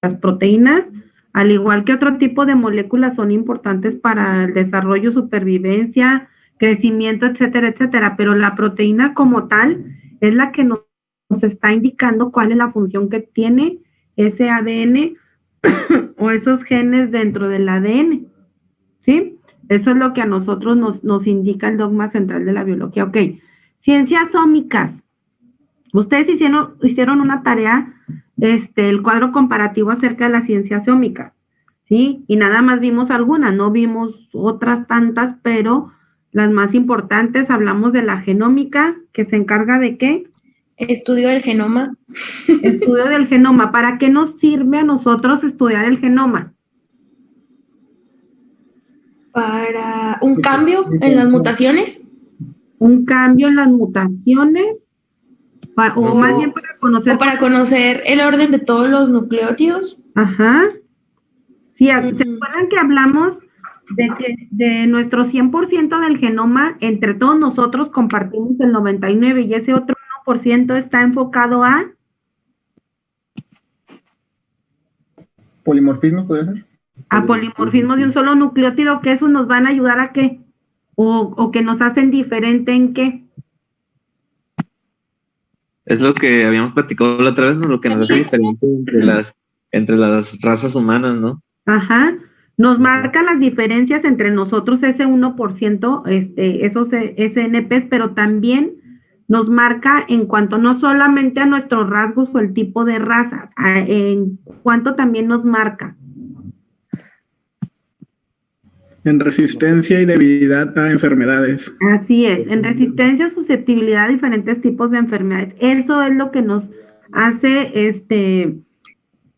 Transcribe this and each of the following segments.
las proteínas, al igual que otro tipo de moléculas, son importantes para el desarrollo, supervivencia, crecimiento, etcétera, etcétera. Pero la proteína como tal es la que nos está indicando cuál es la función que tiene ese ADN o esos genes dentro del ADN, ¿sí? Eso es lo que a nosotros nos indica el dogma central de la biología. Ok, ciencias ómicas. Ustedes hicieron una tarea, el cuadro comparativo acerca de las ciencias ómicas, ¿sí? Y nada más vimos algunas, no vimos otras tantas, pero las más importantes, hablamos de la genómica, que se encarga de ¿qué? Estudio del genoma. Estudio del genoma. ¿Para qué nos sirve a nosotros estudiar el genoma? Para un cambio en las mutaciones. Un cambio en las mutaciones, o más bien para conocer. O para conocer el orden de todos los nucleótidos. Ajá. Sí, ¿se acuerdan que hablamos de que de nuestro 100% del genoma, entre todos nosotros compartimos el 99% y ese otro 1% está enfocado a polimorfismo, ¿podría ser? A polimorfismo de un solo nucleótido, que esos nos van a ayudar a qué, o que nos hacen diferente en qué. Es lo que habíamos platicado la otra vez, ¿no? Lo que nos hace diferente entre las razas humanas, ¿no? Ajá. Nos marca las diferencias entre nosotros, ese 1%, esos SNPs, pero también nos marca en cuanto no solamente a nuestros rasgos o el tipo de raza, en cuanto también nos marca. En resistencia y debilidad a enfermedades. Así es, en resistencia, susceptibilidad a diferentes tipos de enfermedades. Eso es lo que nos hace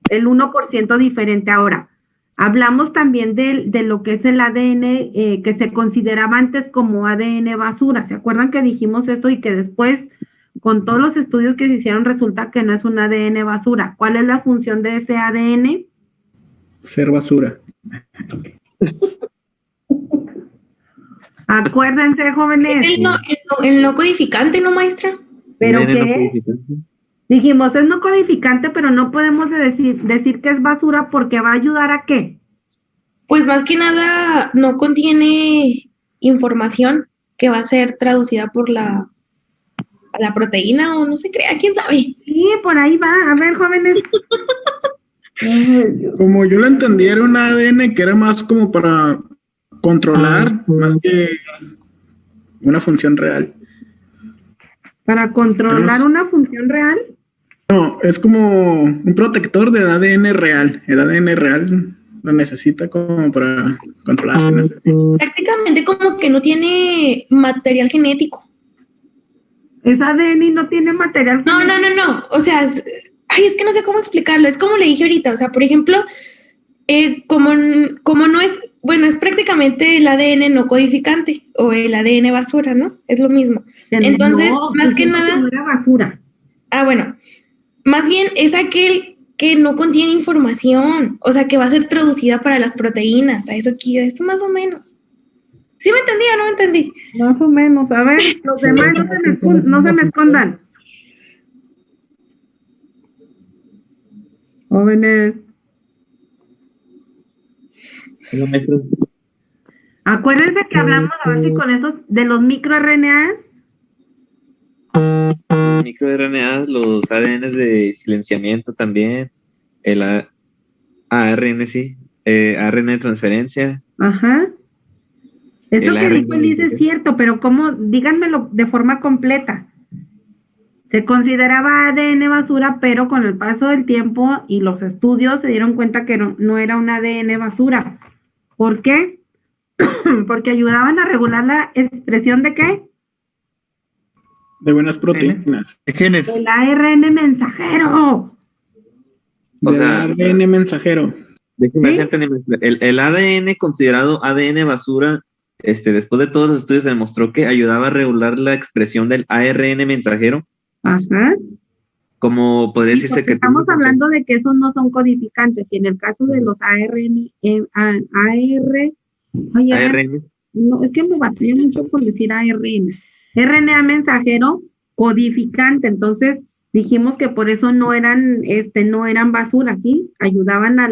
el 1% diferente. Ahora, hablamos también de lo que es el ADN que se consideraba antes como ADN basura. ¿Se acuerdan que dijimos eso y que después, con todos los estudios que se hicieron, resulta que no es un ADN basura? ¿Cuál es la función de ese ADN? Ser basura. Acuérdense, jóvenes. El no codificante, ¿no, maestra? ¿Pero qué? Dijimos, es no codificante, pero no podemos decir que es basura porque va a ayudar ¿a qué? Pues más que nada no contiene información que va a ser traducida por la proteína o no se crea, quién sabe. Sí, por ahí va. A ver, jóvenes. Como yo lo entendí, era un ADN que era más como para controlar, más que una función real. ¿Para controlar una función real? No, es como un protector de ADN real. El ADN real lo necesita como para controlarse. Prácticamente como que no tiene material genético. ¿Es ADN y no tiene material genético? No. O sea, es que no sé cómo explicarlo. Es como le dije ahorita. O sea, por ejemplo, como no es, bueno, es prácticamente el ADN no codificante o el ADN basura, ¿no? Es lo mismo. Entonces, no, más que nada... No era basura. Bueno, más bien es aquel que no contiene información, o sea, que va a ser traducida para las proteínas, a eso más o menos. ¿Sí me entendí o no me entendí? Más o menos. A ver, los demás no se me escondan. Jóvenes. Acuérdense que hablamos a ver si con esos de los microRNAs. MicroRNAs, los ADN de silenciamiento también, el ARN, sí, ARN de transferencia. Ajá. Eso que dijo Elise es cierto, pero ¿cómo? Díganmelo de forma completa. Se consideraba ADN basura, pero con el paso del tiempo y los estudios se dieron cuenta que no era un ADN basura. ¿Por qué? Porque ayudaban a regular la expresión ¿de qué? De buenas proteínas. De genes. El ARN mensajero. Del ARN mensajero. Déjeme hacer el ADN considerado ADN basura, después de todos los estudios se demostró que ayudaba a regular la expresión del ARN mensajero. Ajá. Como podría decirse que... Estamos hablando de que esos no son codificantes, y en el caso de los ARN, no, es que me batalla mucho por decir ARN. RNA mensajero codificante, entonces Dijimos que por eso no eran basura, ¿sí? Ayudaban a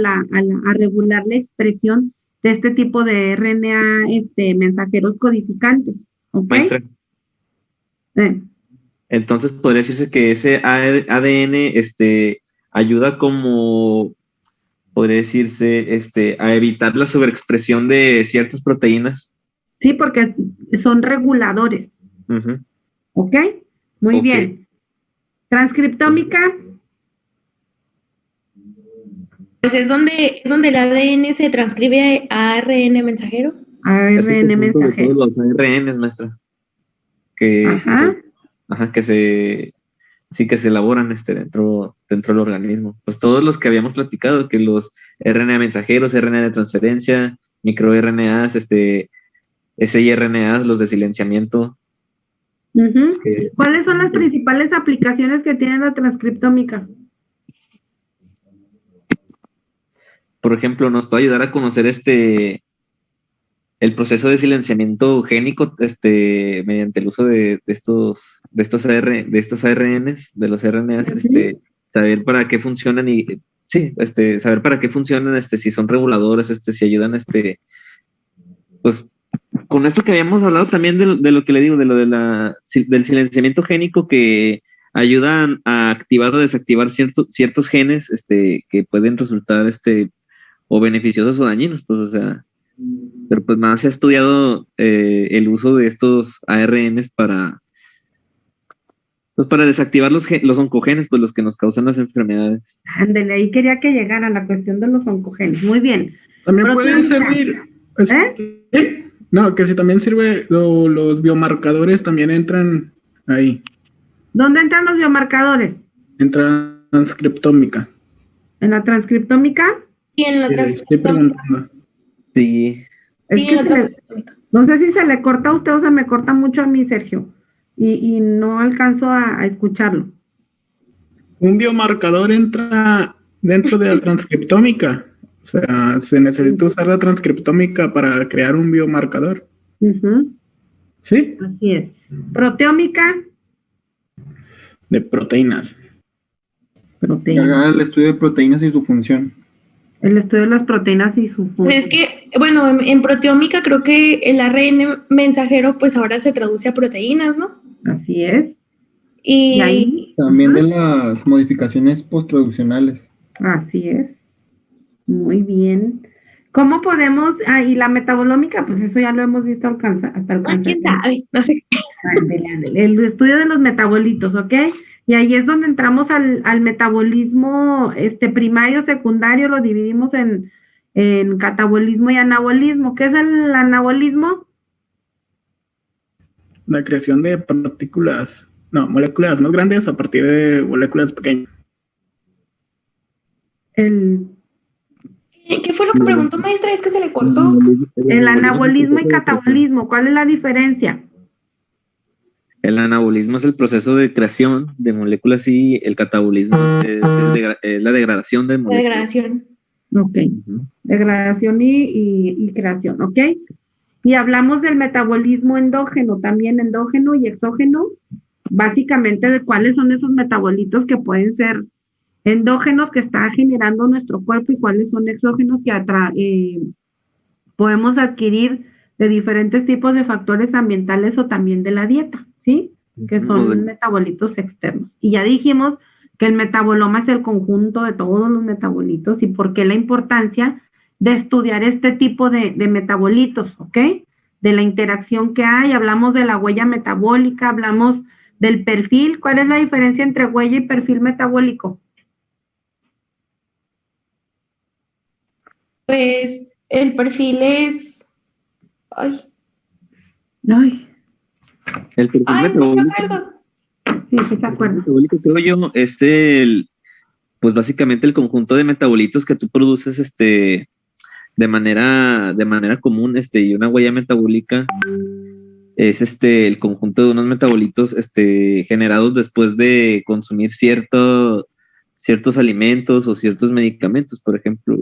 regular la expresión de este tipo de RNA, mensajeros codificantes, ¿ok? Maestra, entonces podría decirse que ese ADN ayuda como, podría decirse, a evitar la sobreexpresión de ciertas proteínas. Sí, porque son reguladores, Ujú. ¿ok? Muy Ok. bien. Transcriptómica, Pues es donde el ADN se transcribe a ARN mensajero. Es un ARN conjunto de mensajero. todos los ARNs, maestra, que Ajá. que se elaboran dentro del organismo. Pues todos los que habíamos platicado, que los RNA mensajeros, RNA de transferencia, microRNAs, siRNAs, los de silenciamiento. Ujú. que- ¿Cuáles son las principales aplicaciones que tiene la transcriptómica? por ejemplo, nos puede ayudar a conocer el proceso de silenciamiento génico mediante el uso de estos ARNs, de los RNAs, Ujú. saber para qué funcionan y sí, saber para qué funcionan, si son reguladores, si ayudan, pues con esto que habíamos hablado también de lo que le digo, de lo del silenciamiento génico que ayudan a activar o desactivar ciertos genes, que pueden resultar, o beneficiosos o dañinos, pues, o sea, pero pues más se ha estudiado el uso de estos ARNs para desactivar los oncogenes, pues los que nos causan las enfermedades. Ándele, ahí quería que llegara la cuestión de los oncogenes. Muy bien. También pueden Proteína. servir. ¿Eh? No, que si también sirve, los biomarcadores también entran ahí, ¿Dónde entran los biomarcadores? entra transcriptómica. ¿En la transcriptómica? Y en la Estoy transcriptómica. preguntando. Sí, Es Sí, que en la transcriptómica. no sé si se le corta a usted o se me corta mucho a mí, Sergio, y no alcanzo a escucharlo. Un biomarcador entra dentro de la transcriptómica. O sea, se necesita usar la transcriptómica para crear un biomarcador. Ujú, ¿Sí? así es. Proteómica, De proteínas. proteína. Haga el estudio de proteínas y su función. El estudio de las proteínas y su Pues es que, bueno, en proteómica creo que el ARN mensajero pues ahora se traduce a proteínas, ¿no? Así es. Y Y ahí, También ajá, de las modificaciones posttraduccionales. así es. Muy bien. ¿Cómo podemos, y la metabolómica, pues eso ya lo hemos visto hasta ah, quién sabe, no sé. Ándele, ándele. El estudio de los metabolitos, ¿ok? Y ahí es donde entramos al metabolismo primario, secundario, lo dividimos en catabolismo y anabolismo. ¿Qué es el anabolismo? La creación de partículas, no, moléculas más grandes a partir de moléculas pequeñas. ¿Qué fue lo que preguntó maestra? Es que se le cortó. El anabolismo y catabolismo, ¿cuál es la diferencia? El anabolismo es el proceso de creación de moléculas y el catabolismo es la degradación de La moléculas. degradación. Ok, Ujú. degradación y creación, ¿ok? Y hablamos del metabolismo endógeno, también endógeno y exógeno, básicamente de cuáles son esos metabolitos que pueden ser endógenos que está generando nuestro cuerpo y cuáles son exógenos que podemos adquirir de diferentes tipos de factores ambientales o también de la dieta, ¿sí? Que son metabolitos externos. Y ya dijimos que el metaboloma es el conjunto de todos los metabolitos y por qué la importancia de estudiar este tipo de metabolitos, ¿ok? De la interacción que hay, hablamos de la huella metabólica, hablamos del perfil. ¿Cuál es la diferencia entre huella y perfil metabólico? Pues el perfil es. Ay, Ay, El perfil no me metabólico, acuerdo. sí, sí se acuerda. metabólico, creo yo, es pues básicamente el conjunto de metabolitos que tú produces de manera común, y una huella metabólica es el conjunto de unos metabolitos generados después de consumir ciertos alimentos o ciertos medicamentos, por ejemplo,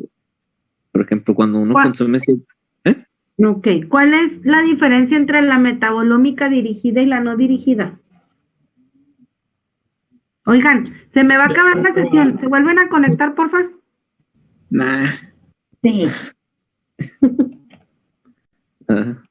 cuando uno consume Ok, ¿cuál es la diferencia entre la metabolómica dirigida y la no dirigida? Oigan, se me va a acabar la sesión. ¿Se vuelven a conectar, porfa? Nah. Sí. Ajá.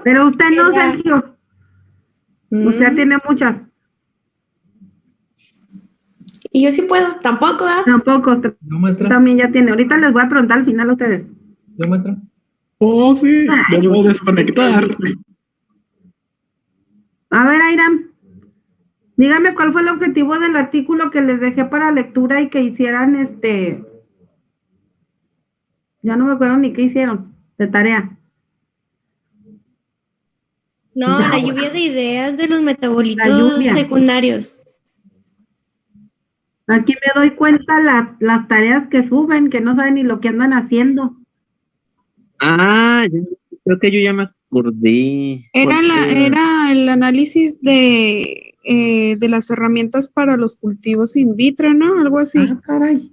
Pero usted no, Sergio. Usted tiene muchas. Y yo sí puedo, tampoco, ¿verdad? Tampoco. ¿No, maestra? También ya tiene. Ahorita les voy a preguntar al final a ustedes. ¿Yo, maestra? Oh, sí, ya voy a desconectar. A ver, Airam, dígame cuál fue el objetivo del artículo que les dejé para lectura y que hicieran ya no me acuerdo ni qué hicieron de tarea. No, la lluvia de ideas de los La metabolitos lluvia. secundarios. Aquí me doy cuenta las tareas que suben, que no saben ni lo que andan haciendo. Creo que yo ya me acordé. Era el análisis de las herramientas para los cultivos in vitro, ¿no? Algo así. Ah, caray.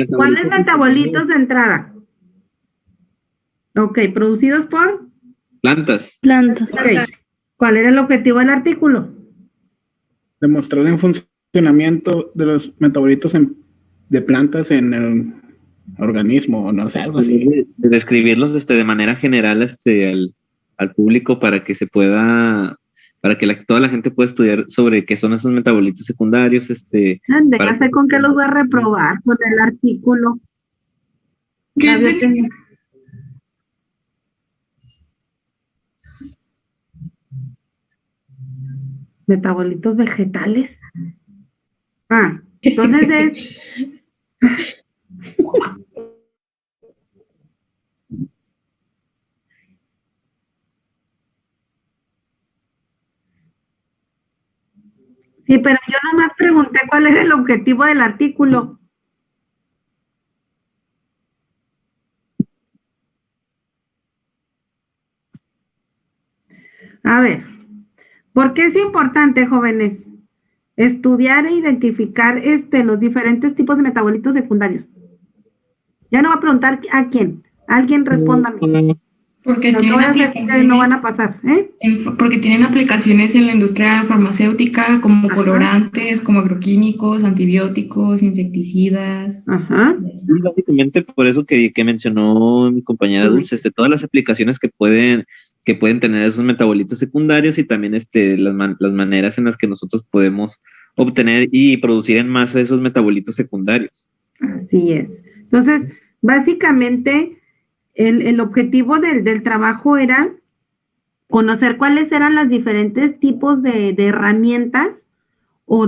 ¿Cuáles metabolitos de entrada? Ok, producidos por Plantas. Planta. Ok. ¿Cuál era el objetivo del artículo? Demostrar el funcionamiento de los metabolitos de plantas en el organismo, o no sé, algo así. De describirlos de manera general al público para que se pueda, para que toda la gente pueda estudiar sobre qué son esos metabolitos secundarios. Ande, para ya sé que con se qué los voy a pueda- reprobar con el artículo. La bioquímica. Metabolitos vegetales. Entonces es sí, pero yo nomás pregunté cuál era el objetivo del artículo. A ver, ¿por qué es importante, jóvenes, estudiar e identificar los diferentes tipos de metabolitos secundarios? Ya no voy a preguntar a quién. Alguien respóndame. Porque No te tienen voy a decir que no van a pasar, ¿eh? porque tienen aplicaciones en la industria farmacéutica como Ajá. colorantes, como agroquímicos, antibióticos, insecticidas. Ajá. Y básicamente por eso que mencionó mi compañera Dulce, todas las aplicaciones que pueden tener esos metabolitos secundarios y también las maneras en las que nosotros podemos obtener y producir en masa esos metabolitos secundarios. Así es. Entonces, básicamente, el objetivo del trabajo era conocer cuáles eran los diferentes tipos de herramientas o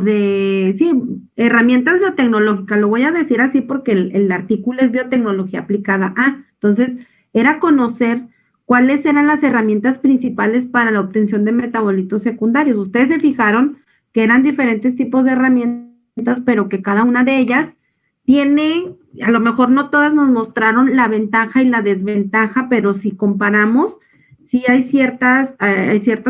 herramientas biotecnológicas, lo voy a decir así porque el artículo es biotecnología aplicada a, entonces, era conocer cuáles eran las herramientas principales para la obtención de metabolitos secundarios. Ustedes se fijaron que eran diferentes tipos de herramientas, pero que cada una de ellas tiene, a lo mejor no todas nos mostraron la ventaja y la desventaja, pero si comparamos, sí hay ciertas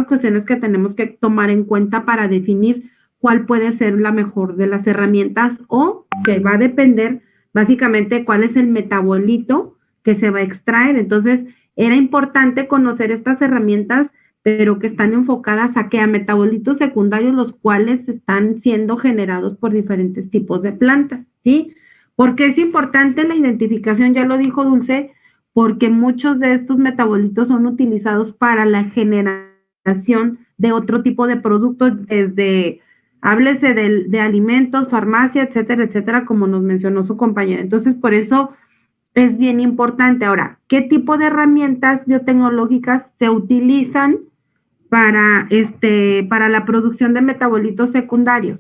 cuestiones que tenemos que tomar en cuenta para definir cuál puede ser la mejor de las herramientas o que va a depender básicamente cuál es el metabolito que se va a extraer. Entonces, era importante conocer estas herramientas, pero que están enfocadas a metabolitos secundarios, los cuales están siendo generados por diferentes tipos de plantas, ¿sí? Porque es importante la identificación, ya lo dijo Dulce, porque muchos de estos metabolitos son utilizados para la generación de otro tipo de productos, desde, háblese de alimentos, farmacia, etcétera, etcétera, como nos mencionó su compañera. Entonces, por eso es bien importante. Ahora, ¿qué tipo de herramientas biotecnológicas se utilizan para la producción de metabolitos secundarios?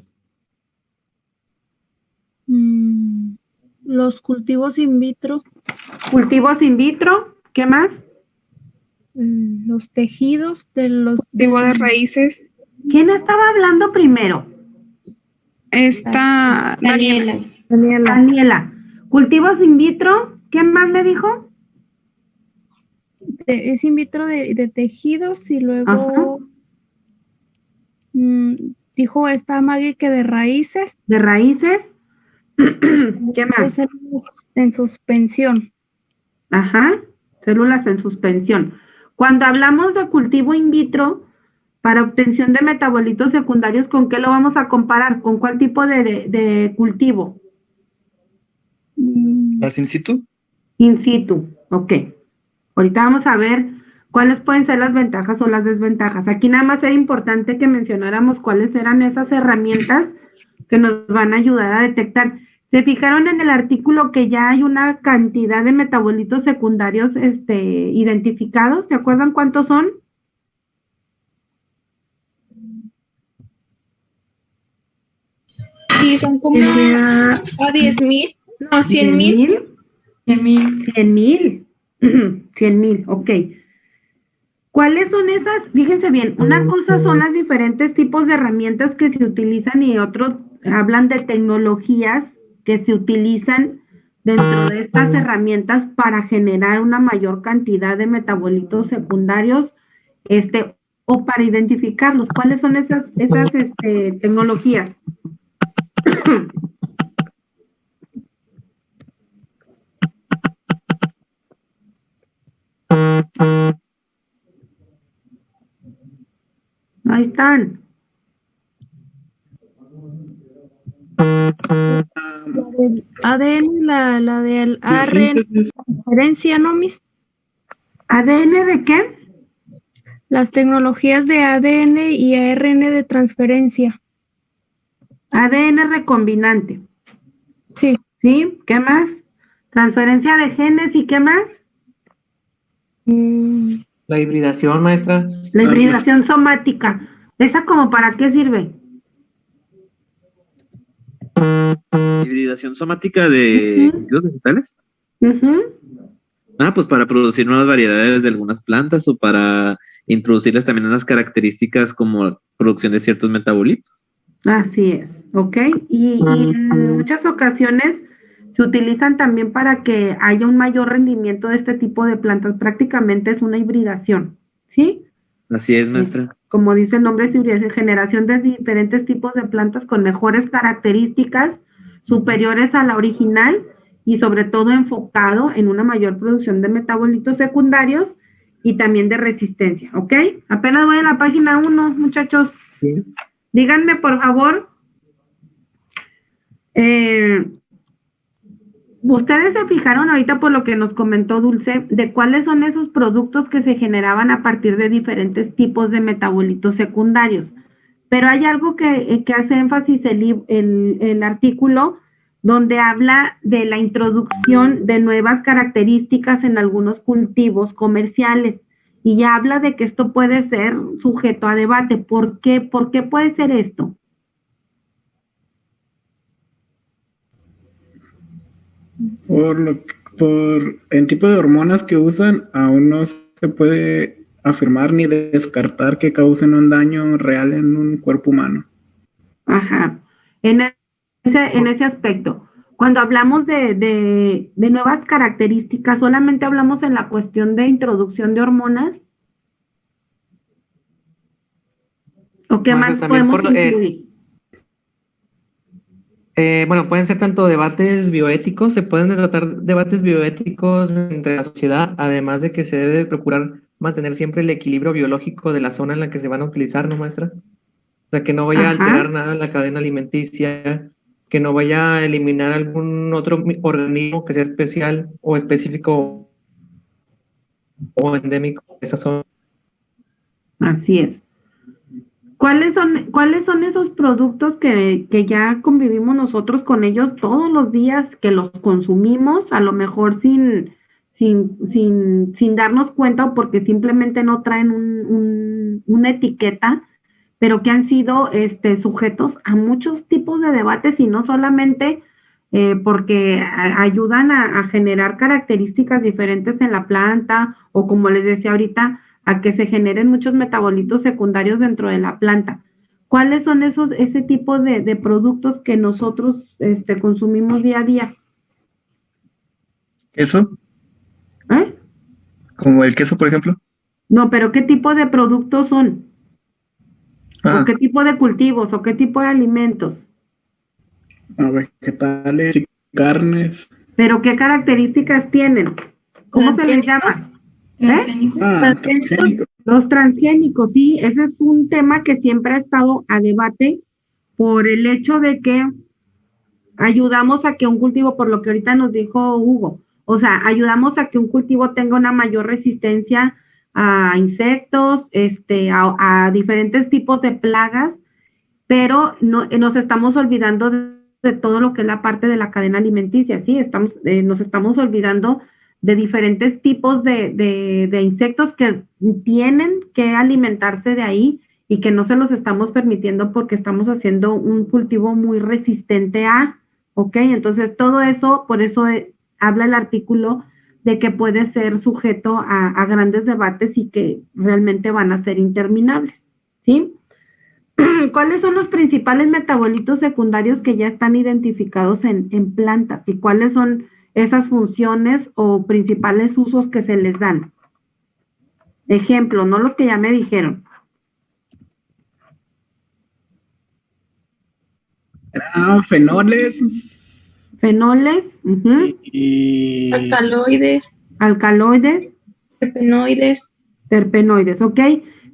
Los cultivos in vitro. Cultivos in vitro, ¿qué más? Los tejidos de los... Cultivo de raíces. ¿Quién estaba hablando primero? Esta... Daniela. Daniela. Cultivos in vitro, ¿qué más me dijo? Es in vitro de tejidos y luego dijo esta Maggie que de raíces. ¿De raíces? ¿Qué más? Células en suspensión. Ajá, células en suspensión. Cuando hablamos de cultivo in vitro para obtención de metabolitos secundarios, ¿con qué lo vamos a comparar? ¿Con cuál tipo de cultivo? ¿Las in situ? In situ, ok. Ahorita vamos a ver cuáles pueden ser las ventajas o las desventajas. Aquí nada más era importante que mencionáramos cuáles eran esas herramientas que nos van a ayudar a detectar. ¿Se fijaron en el artículo que ya hay una cantidad de metabolitos secundarios identificados? ¿Se acuerdan cuántos son? Y son como a 10,000, no, 100,000. 100,000, ok. ¿Cuáles son esas? Fíjense bien, una cosa son los diferentes tipos de herramientas que se utilizan y otros hablan de tecnologías que se utilizan dentro de estas herramientas para generar una mayor cantidad de metabolitos secundarios, o para identificarlos. ¿Cuáles son esas tecnologías? Ahí están. ADN, la del ARN, transferencia, ¿no, Miss? ¿ADN de qué? Las tecnologías de ADN y ARN de transferencia. ADN recombinante. Sí. ¿Sí? ¿Qué más? Transferencia de genes y ¿qué más? La hibridación, maestra. La hibridación somática. ¿Esa como para qué sirve? Hibridación somática de cultivos vegetales. Pues para producir nuevas variedades de algunas plantas o para introducirles también unas características como producción de ciertos metabolitos. Así es, ¿ok? Y en muchas ocasiones se utilizan también para que haya un mayor rendimiento de este tipo de plantas. Prácticamente es una hibridación, ¿sí? Así es, maestra. Como dice el nombre, es hibridación, generación de diferentes tipos de plantas con mejores características superiores a la original y sobre todo enfocado en una mayor producción de metabolitos secundarios y también de resistencia, ¿ok? Apenas voy a la página 1, muchachos. Sí. Díganme, por favor, ustedes se fijaron ahorita por lo que nos comentó Dulce, de cuáles son esos productos que se generaban a partir de diferentes tipos de metabolitos secundarios. Pero hay algo que hace énfasis el artículo, donde habla de la introducción de nuevas características en algunos cultivos comerciales. Y ya habla de que esto puede ser sujeto a debate. ¿Por qué? ¿Por qué puede ser esto? Por el tipo de hormonas que usan, aún no se puede afirmar ni descartar que causen un daño real en un cuerpo humano. Ajá. En ese aspecto. Cuando hablamos de nuevas características, ¿solamente hablamos en la cuestión de introducción de hormonas? ¿O qué más También podemos incluir? Bueno, pueden ser tanto debates bioéticos, se pueden desatar debates bioéticos entre la sociedad, además de que se debe de procurar mantener siempre el equilibrio biológico de la zona en la que se van a utilizar, ¿no, maestra? O sea, que no vaya a alterar nada en la cadena alimenticia, que no vaya a eliminar algún otro organismo que sea especial o específico o endémico de esa zona. Así es. ¿Cuáles son esos productos que ya convivimos nosotros con ellos todos los días, que los consumimos, a lo mejor sin darnos cuenta o porque simplemente no traen una etiqueta, pero que han sido sujetos a muchos tipos de debates y no solamente porque ayudan a generar características diferentes en la planta o, como les decía ahorita, a que se generen muchos metabolitos secundarios dentro de la planta. ¿Cuáles son ese tipo de productos que nosotros consumimos día a día? ¿Queso? ¿Eh? ¿Como el queso, por ejemplo? No, pero ¿qué tipo de productos son? ¿O qué tipo de cultivos? ¿O qué tipo de alimentos? Vegetales y carnes. ¿Pero qué características tienen? ¿Cómo se les llama? ¿Transgénicos? Transgénicos. Los transgénicos, sí, ese es un tema que siempre ha estado a debate por el hecho de que ayudamos a que un cultivo, por lo que ahorita nos dijo Hugo, o sea, ayudamos a que un cultivo tenga una mayor resistencia a insectos, a diferentes tipos de plagas, pero nos estamos olvidando de todo lo que es la parte de la cadena alimenticia, sí, nos estamos olvidando de diferentes tipos de insectos que tienen que alimentarse de ahí y que no se los estamos permitiendo porque estamos haciendo un cultivo muy resistente ¿ok? Entonces todo eso, por eso habla el artículo de que puede ser sujeto a grandes debates y que realmente van a ser interminables, ¿sí? ¿Cuáles son los principales metabolitos secundarios que ya están identificados en plantas y cuáles son esas funciones o principales usos que se les dan? Ejemplo, no los que ya me dijeron. Fenoles. Fenoles. Y Alcaloides. Terpenoides, ¿ok?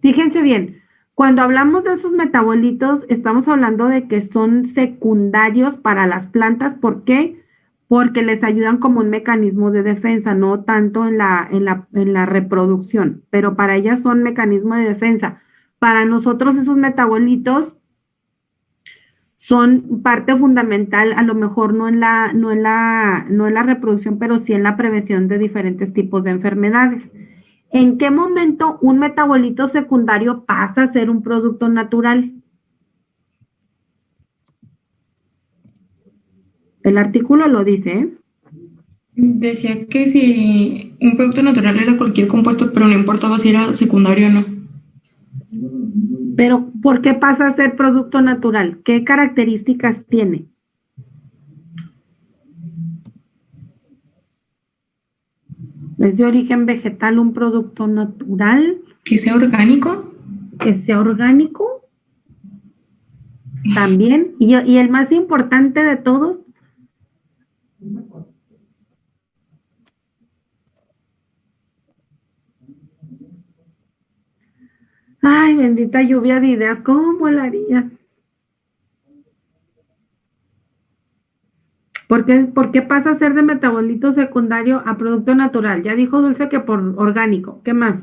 Fíjense bien, cuando hablamos de esos metabolitos, estamos hablando de que son secundarios para las plantas. ¿Por qué? Porque les ayudan como un mecanismo de defensa, no tanto en la reproducción, pero para ellas son mecanismo de defensa. Para nosotros esos metabolitos son parte fundamental, a lo mejor no en la reproducción, pero sí en la prevención de diferentes tipos de enfermedades. ¿En qué momento un metabolito secundario pasa a ser un producto natural? El artículo lo dice, ¿eh? Decía que si un producto natural era cualquier compuesto, pero no importaba si era secundario o no. Pero, ¿por qué pasa a ser producto natural? ¿Qué características tiene? ¿Es de origen vegetal un producto natural? ¿Que sea orgánico? ¿Que sea orgánico? También. Y el más importante de todos, Ay, bendita lluvia de ideas, ¿cómo la haría? ¿Por qué pasa a ser de metabolito secundario a producto natural? Ya dijo Dulce que por orgánico. ¿Qué más?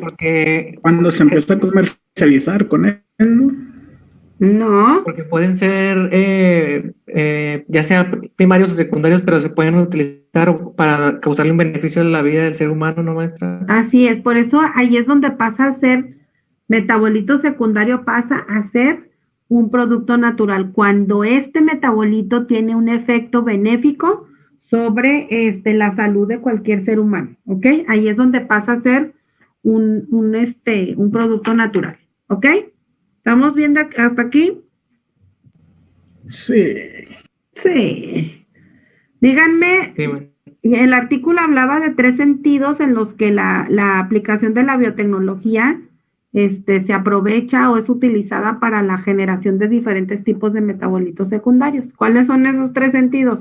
Porque Cuando se empieza a comercializar con él, ¿no? No. Porque pueden ser ya sea primarios o secundarios, pero se pueden utilizar para causarle un beneficio a la vida del ser humano, ¿no, maestra? Así es, por eso ahí es donde pasa a ser metabolito secundario, pasa a ser un producto natural. Cuando este metabolito tiene un efecto benéfico sobre la salud de cualquier ser humano, ¿ok? Ahí es donde pasa a ser un producto natural, ¿ok? ¿Estamos viendo hasta aquí? Sí. Sí. Díganme, Sí, maestra. el artículo hablaba de 3 sentidos en los que la aplicación de la biotecnología se aprovecha o es utilizada para la generación de diferentes tipos de metabolitos secundarios. ¿Cuáles son esos 3 sentidos?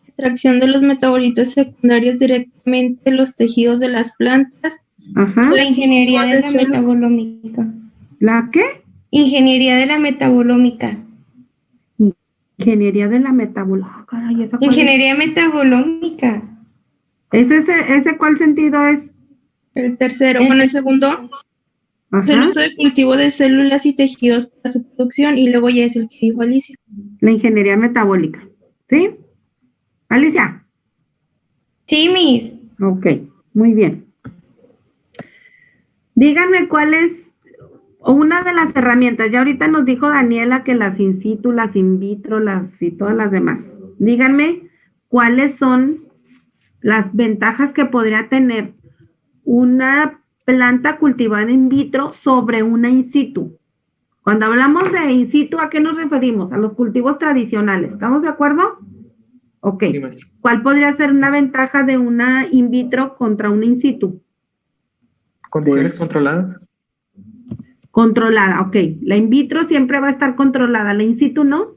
Extracción de los metabolitos secundarios directamente de los tejidos de las plantas. Ajá. La ingeniería de la metabolómica. ¿La qué? Ingeniería de la metabolómica. Ingeniería de la metabolómica. Caray, ¿esa cuál es? Ingeniería metabolómica. ¿Ese cuál sentido es? El tercero, bueno, el segundo es el Ajá. uso de cultivo de células y tejidos para su producción, y luego ya es el que dijo Alicia. La ingeniería metabólica. ¿Sí? Alicia. Sí, Miss. Ok, muy bien. Díganme cuál es una de las herramientas. Ya ahorita nos dijo Daniela que las in situ, las in vitro, y todas las demás. Díganme cuáles son las ventajas que podría tener una planta cultivada in vitro sobre una in situ. Cuando hablamos de in situ, ¿a qué nos referimos? A los cultivos tradicionales. ¿Estamos de acuerdo? Ok. Sí, maestra. ¿Cuál podría ser una ventaja de una in vitro contra una in situ? Condiciones Pues- controladas. Controlada, ok. La in vitro siempre va a estar controlada, la in situ no.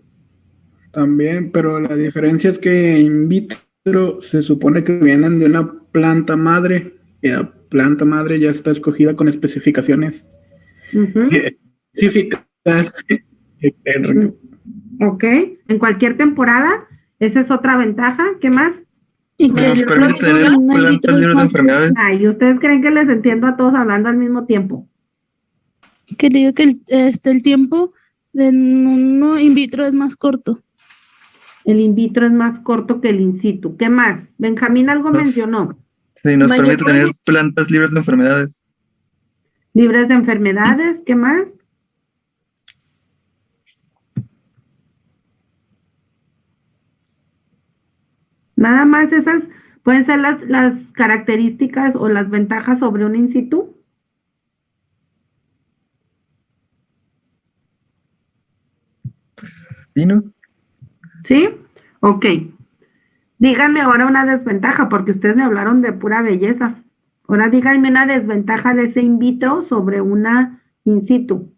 También, pero la diferencia es que in vitro se supone que vienen de una planta madre y la planta madre ya está escogida con especificaciones Ujú. específicas. Ok. En cualquier temporada, esa es otra ventaja. ¿Qué más? Y que Nos el permite producto tener de una in plantas vitro es libres de más enfermedades. Ay, ¿ustedes creen que les entiendo a todos hablando al mismo tiempo? que digo que el tiempo de uno in vitro es más corto. El in vitro es más corto que el in situ. ¿Qué más? Benjamín algo Nos- mencionó. Sí, nos Mayor permite tener producción. plantas libres de enfermedades. Libres de enfermedades. ¿Qué más? Nada más esas pueden ser las características o las ventajas sobre un in situ. Pues, ¿sí, no? ¿Sí? Ok. Díganme ahora una desventaja, porque ustedes me hablaron de pura belleza. Ahora díganme una desventaja de ese in vitro sobre una in situ.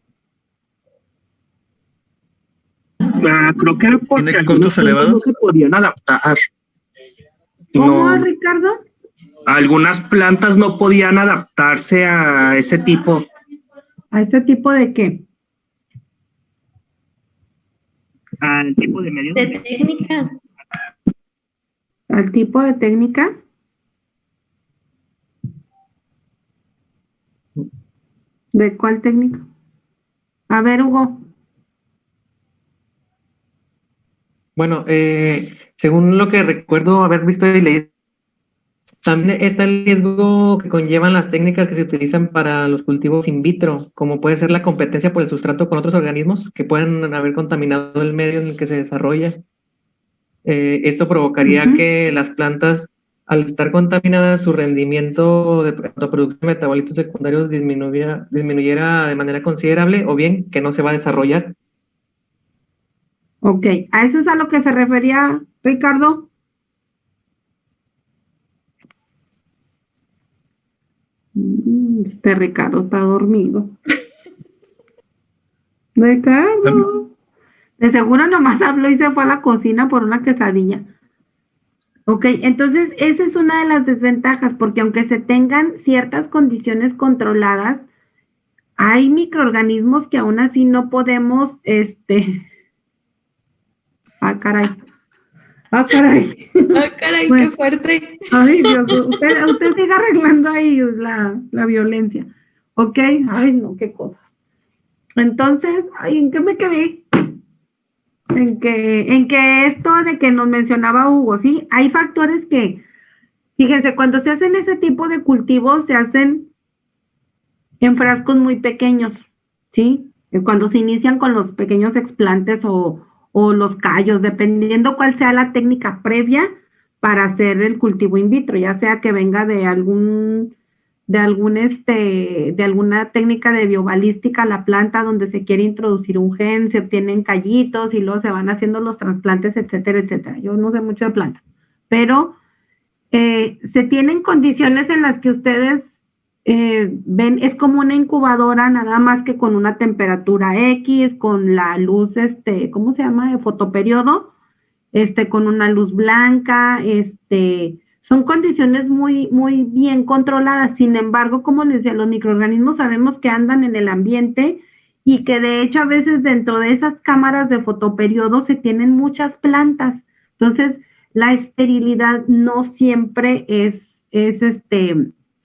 Creo que era porque ¿Tiene algunas costos plantas no elevados? se podían adaptar. ¿Cómo, No, Ricardo? algunas plantas no podían adaptarse a ese tipo. ¿A ese tipo de qué? Al tipo de medio. De técnica. ¿Al tipo de técnica? ¿De cuál técnica? A ver, Hugo. Bueno, según lo que recuerdo haber visto y leído, también está el riesgo que conllevan las técnicas que se utilizan para los cultivos in vitro, como puede ser la competencia por el sustrato con otros organismos que pueden haber contaminado el medio en el que se desarrolla. Esto provocaría Ujú. que las plantas, al estar contaminadas, su rendimiento de producción de metabolitos secundarios disminuyera de manera considerable, o bien que no se va a desarrollar. Ok, ¿a eso es a lo que se refería Ricardo? Este Ricardo está dormido. Ricardo. De seguro nomás habló y se fue a la cocina por una quesadilla. Ok, entonces esa es una de las desventajas, porque aunque se tengan ciertas condiciones controladas, hay microorganismos que aún así no podemos, ah, caray. Ah, caray. Ah, caray, Bueno. qué fuerte. Ay, Dios, usted sigue arreglando ahí la violencia. Ok, ay, no, qué cosa. Entonces, ay, ¿en qué me quedé? En que esto de que nos mencionaba Hugo, ¿sí? Hay factores que, fíjense, cuando se hacen ese tipo de cultivos, se hacen en frascos muy pequeños, ¿sí? Cuando se inician con los pequeños explantes o los callos, dependiendo cuál sea la técnica previa para hacer el cultivo in vitro, ya sea que venga de alguna técnica de biobalística a la planta donde se quiere introducir un gen, se obtienen callitos y luego se van haciendo los trasplantes, etcétera, etcétera. Yo no sé mucho de plantas, pero se tienen condiciones en las que ustedes ven, es como una incubadora, nada más que con una temperatura X, con la luz, ¿cómo se llama? De fotoperiodo, con una luz blanca, son condiciones muy, muy bien controladas. Sin embargo, como les decía, los microorganismos sabemos que andan en el ambiente y que de hecho a veces dentro de esas cámaras de fotoperiodo se tienen muchas plantas. Entonces, la esterilidad no siempre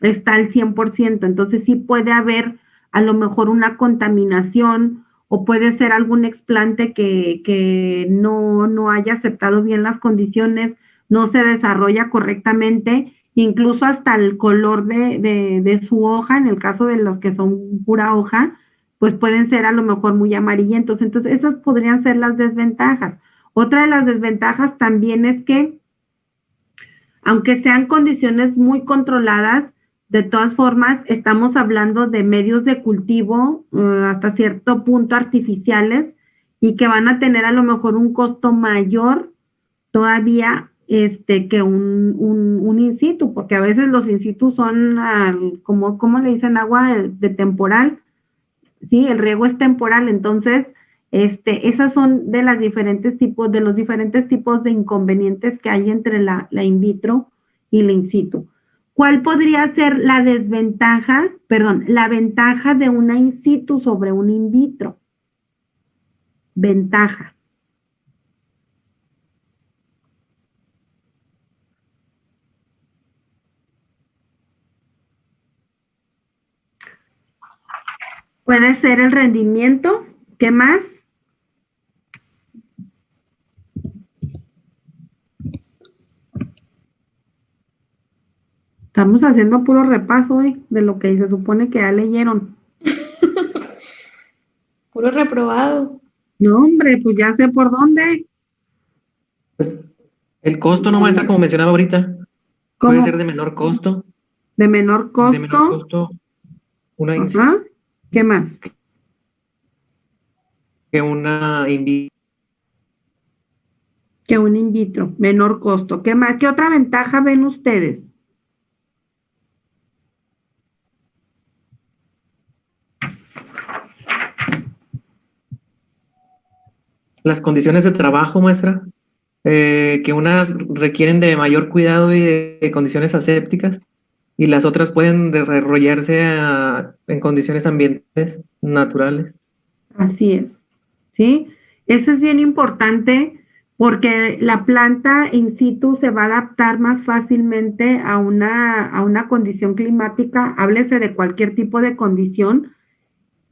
está al 100%. Entonces, sí puede haber a lo mejor una contaminación o puede ser algún explante que no haya aceptado bien las condiciones, no se desarrolla correctamente, incluso hasta el color de su hoja, en el caso de los que son pura hoja, pues pueden ser a lo mejor muy amarillentos. Entonces, esas podrían ser las desventajas. Otra de las desventajas también es que, aunque sean condiciones muy controladas, de todas formas, estamos hablando de medios de cultivo hasta cierto punto artificiales y que van a tener a lo mejor un costo mayor todavía que un in situ, porque a veces los in situ son, ¿cómo le dicen? Agua de temporal, ¿sí? El riego es temporal, entonces, esas son de los diferentes tipos de inconvenientes que hay entre la in vitro y la in situ. ¿Cuál podría ser la ventaja de una in situ sobre un in vitro? Ventaja. Puede ser el rendimiento. ¿Qué más? Estamos haciendo puro repaso de lo que se supone que ya leyeron. Puro reprobado. No, hombre, pues ya sé por dónde. Pues, el costo, no, maestra, como mencionaba ahorita. Puede ser de menor costo. De menor costo. De menor costo. Una in Ajá. ¿Qué más? Que una in vitro. Que un in vitro. Menor costo. ¿Qué más? ¿Qué otra ventaja ven ustedes? Las condiciones de trabajo, maestra, que unas requieren de mayor cuidado y de condiciones asépticas, y las otras pueden desarrollarse en condiciones ambientales naturales. Así es, ¿sí? Eso es bien importante porque la planta in situ se va a adaptar más fácilmente a una condición climática, háblese de cualquier tipo de condición.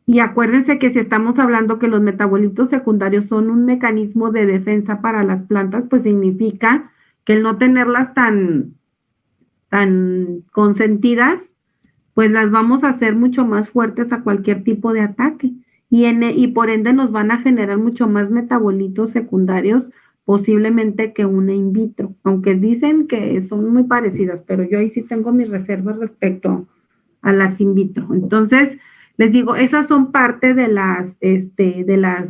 Y acuérdense que si estamos hablando que los metabolitos secundarios son un mecanismo de defensa para las plantas, pues significa que el no tenerlas tan consentidas, pues las vamos a hacer mucho más fuertes a cualquier tipo de ataque. Y por ende nos van a generar mucho más metabolitos secundarios posiblemente que una in vitro, aunque dicen que son muy parecidas, pero yo ahí sí tengo mis reservas respecto a las in vitro. Entonces, les digo, esas son parte de las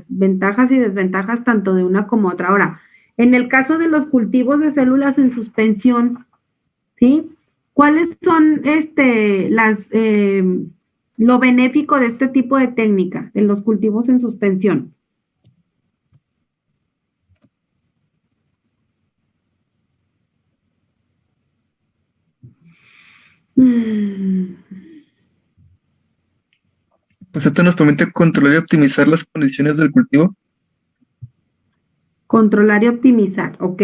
ventajas y desventajas tanto de una como otra. Ahora, en el caso de los cultivos de células en suspensión, ¿sí? ¿Cuáles son lo benéfico de este tipo de técnica, de los cultivos en suspensión? Pues esto nos permite controlar y optimizar las condiciones del cultivo. Controlar y optimizar, ok.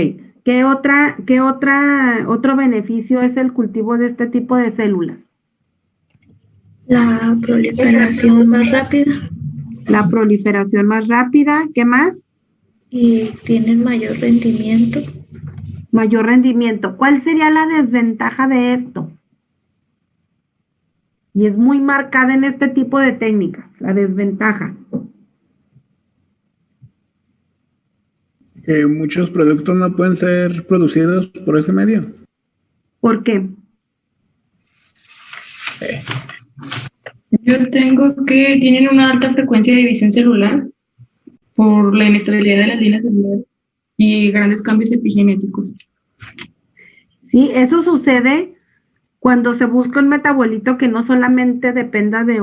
Otro beneficio es el cultivo de este tipo de células? La proliferación más rápida. La proliferación más rápida, ¿qué más? Y tienen mayor rendimiento. Mayor rendimiento. ¿Cuál sería la desventaja de esto? Y es muy marcada en este tipo de técnicas, la desventaja. Que muchos productos no pueden ser producidos por ese medio. ¿Por qué? Yo tengo que tienen una alta frecuencia de división celular por la inestabilidad de las líneas celulares y grandes cambios epigenéticos. Sí, eso sucede cuando se busca un metabolito que no solamente dependa de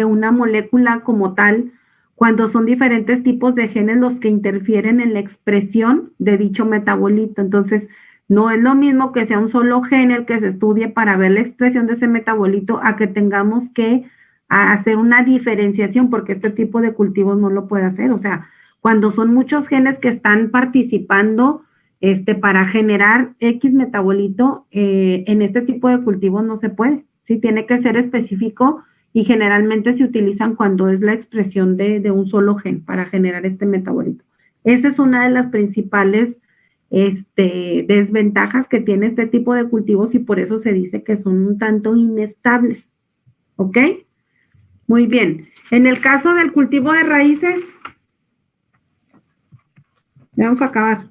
una molécula como tal, cuando son diferentes tipos de genes los que interfieren en la expresión de dicho metabolito. Entonces, no es lo mismo que sea un solo gen el que se estudie para ver la expresión de ese metabolito a que tengamos que hacer una diferenciación, porque este tipo de cultivos no lo puede hacer. O sea, cuando son muchos genes que están participando para generar X metabolito, en este tipo de cultivos no se puede. Sí, tiene que ser específico y generalmente se utilizan cuando es la expresión de un solo gen para generar este metabolito. Esa es una de las principales desventajas que tiene este tipo de cultivos y por eso se dice que son un tanto inestables. ¿Ok? Muy bien. En el caso del cultivo de raíces, vamos a acabar.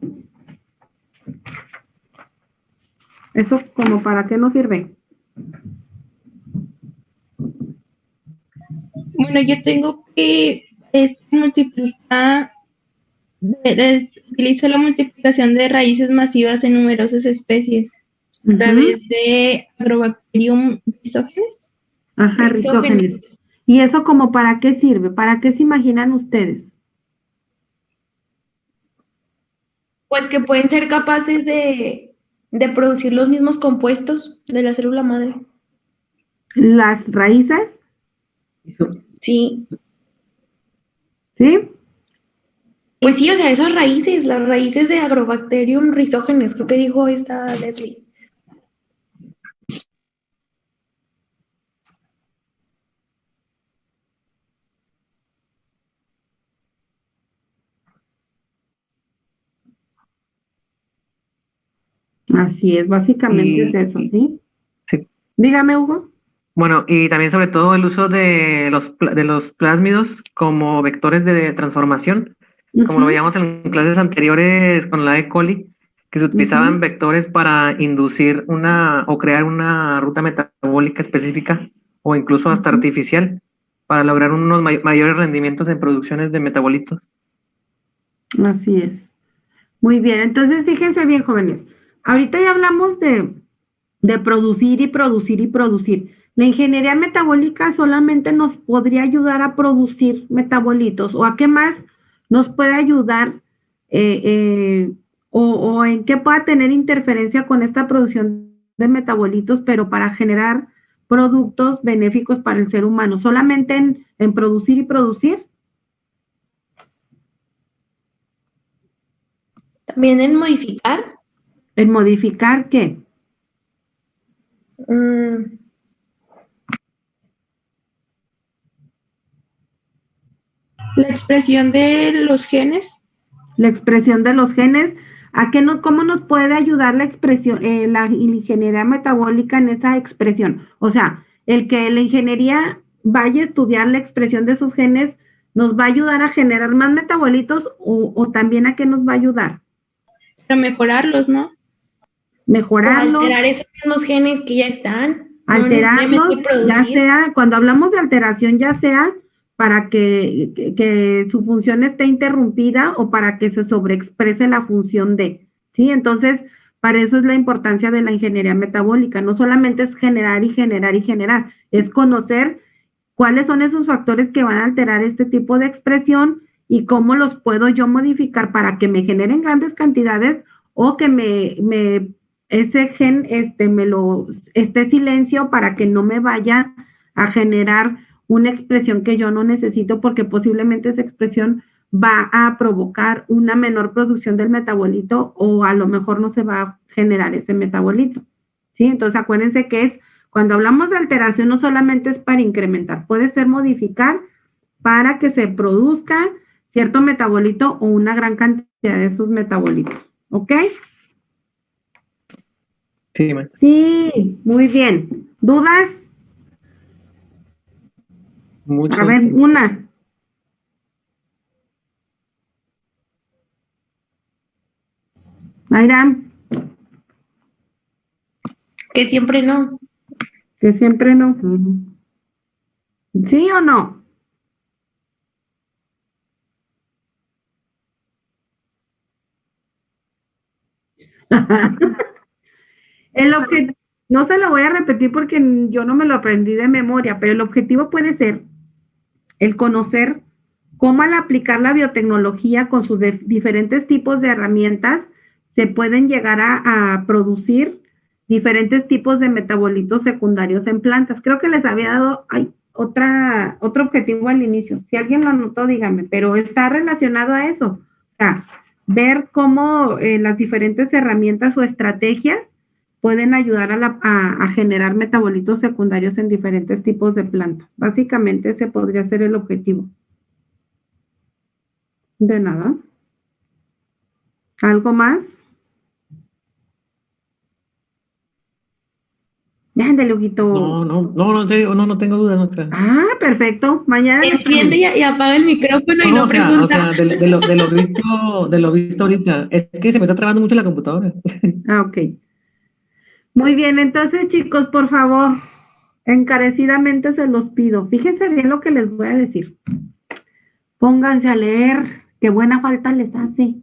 ¿Eso como para qué nos sirve? Bueno, yo tengo que multiplicar, utilizo la multiplicación de raíces masivas en numerosas especies a través de Agrobacterium rhizógenes. Ajá, rhizógenes. ¿Y eso como para qué sirve? ¿Para qué se imaginan ustedes? Pues que pueden ser capaces de producir los mismos compuestos de la célula madre. ¿Las raíces? Sí. ¿Sí? Pues sí, o sea, esas raíces, las raíces de Agrobacterium rhizógenes, creo que dijo esta Leslie. Así es, básicamente es eso, ¿sí? Sí. Dígame, Hugo. Bueno, y también sobre todo el uso de los plásmidos como vectores de transformación, como lo veíamos en clases anteriores con la E. coli, que se utilizaban vectores para inducir o crear una ruta metabólica específica o incluso hasta artificial para lograr unos mayores rendimientos en producciones de metabolitos. Así es. Muy bien, entonces fíjense bien, jóvenes. Ahorita ya hablamos de producir y producir y producir. La ingeniería metabólica solamente nos podría ayudar a producir metabolitos, o a qué más nos puede ayudar o en qué pueda tener interferencia con esta producción de metabolitos, pero para generar productos benéficos para el ser humano. ¿Solamente en producir y producir? ¿También en modificar? ¿En modificar qué? La expresión de los genes. La expresión de los genes. ¿Cómo nos puede ayudar la expresión, la ingeniería metabólica en esa expresión? O sea, el que la ingeniería vaya a estudiar la expresión de esos genes, ¿nos va a ayudar a generar más metabolitos o también a qué nos va a ayudar? A mejorarlos, ¿no? Mejorarlos. O alterar esos mismos genes que ya están. Alterarlos, ya sea, cuando hablamos de alteración, ya sea para que su función esté interrumpida o para que se sobreexprese la función de, ¿sí? Entonces, para eso es la importancia de la ingeniería metabólica. No solamente es generar y generar y generar, es conocer cuáles son esos factores que van a alterar este tipo de expresión y cómo los puedo yo modificar para que me generen grandes cantidades o que me ese gen esté silencio para que no me vaya a generar una expresión que yo no necesito, porque posiblemente esa expresión va a provocar una menor producción del metabolito o a lo mejor no se va a generar ese metabolito. ¿Sí? Entonces acuérdense que cuando hablamos de alteración no solamente es para incrementar, puede ser modificar para que se produzca cierto metabolito o una gran cantidad de esos metabolitos. ¿Ok? Sí, maestra. Sí, muy bien. ¿Dudas? Mucho. A ver, una. Mayra, Que siempre no. que siempre no. ¿Sí o no? El objetivo, no se lo voy a repetir porque yo no me lo aprendí de memoria, pero el objetivo puede ser el conocer cómo al aplicar la biotecnología con sus diferentes tipos de herramientas se pueden llegar a producir diferentes tipos de metabolitos secundarios en plantas. Creo que les había dado otro objetivo al inicio. Si alguien lo anotó, dígame, pero está relacionado a eso. O sea, ver cómo las diferentes herramientas o estrategias pueden ayudar a generar metabolitos secundarios en diferentes tipos de plantas. Básicamente ese podría ser el objetivo. De nada. ¿Algo más? Ándale, Huguito. No, en serio, no tengo duda, maestra. Ah, perfecto. Mañana. Enciende y apaga el micrófono y no pregunta. O sea, de lo visto ahorita. Es que se me está trabando mucho la computadora. Ah, ok. Muy bien, entonces chicos, por favor, encarecidamente se los pido. Fíjense bien lo que les voy a decir. Pónganse a leer, qué buena falta les hace.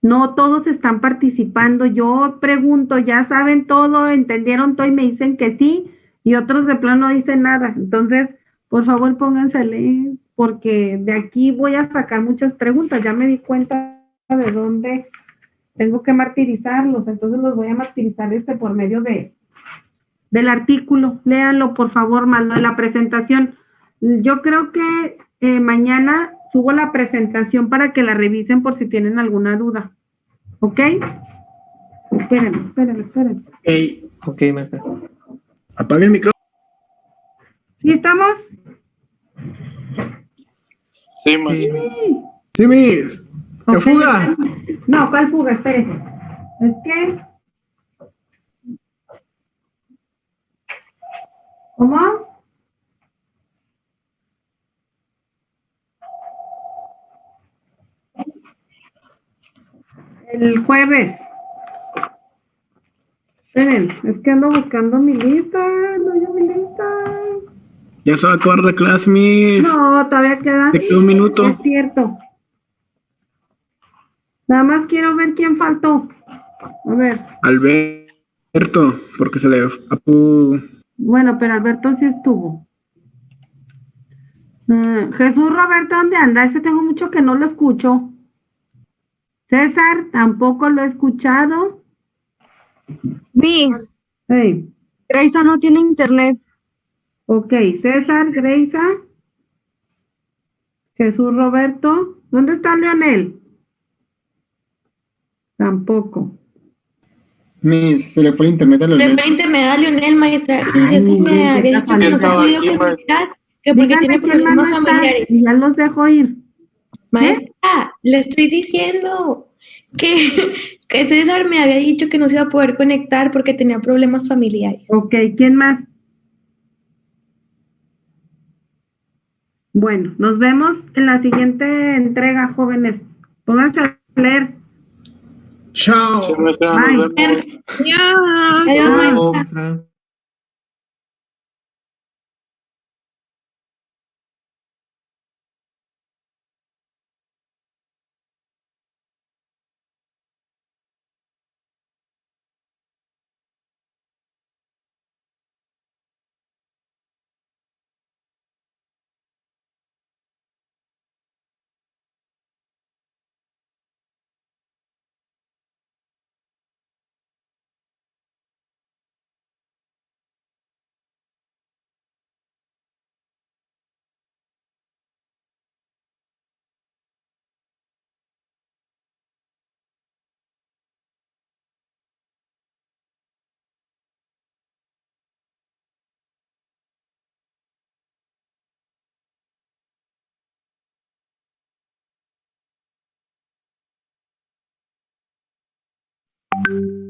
No todos están participando. Yo pregunto, ya saben todo, entendieron todo y me dicen que sí, y otros de plano no dicen nada. Entonces, por favor, pónganse a leer, porque de aquí voy a sacar muchas preguntas. Ya me di cuenta de dónde tengo que martirizarlos, entonces los voy a martirizar por medio del artículo. Léanlo, por favor, más lo de la presentación. Yo creo que mañana subo la presentación para que la revisen por si tienen alguna duda. ¿Ok? Espérenme. Ok, maestra. Apague el micrófono. ¿Sí estamos? Sí, maestra. Sí, mis. ¡Te Ok. fuga! No, ¿cuál fuga? Espérense. Es que... ¿Cómo? El jueves. Esperen, es que ando buscando mi lista. No, yo mi lista. Ya se va a acabar la clase, mis. No, todavía queda. Te queda un minuto. Es cierto. Nada más quiero ver quién faltó. A ver. Alberto, porque se le... Bueno, pero Alberto sí estuvo. Jesús Roberto, ¿dónde anda? Ese tengo mucho que no lo escucho. César, tampoco lo he escuchado. Miss, Hey. Graisa no tiene internet. Ok, César, Greisa, Jesús Roberto. ¿Dónde está Leonel? Tampoco. Se le fue el internet a Le Leonel. fue internet a Leonel, maestra. Y César me había dicho que no se ha podido conectar, que porque tiene problemas familiares. Y ya los dejo ir. Maestra, le estoy diciendo que César me había dicho que no se iba a poder conectar porque tenía problemas familiares. Ok, ¿quién más? Bueno, nos vemos en la siguiente entrega, jóvenes. Pónganse a leer. Chao. Bye. Adiós, maestra. you.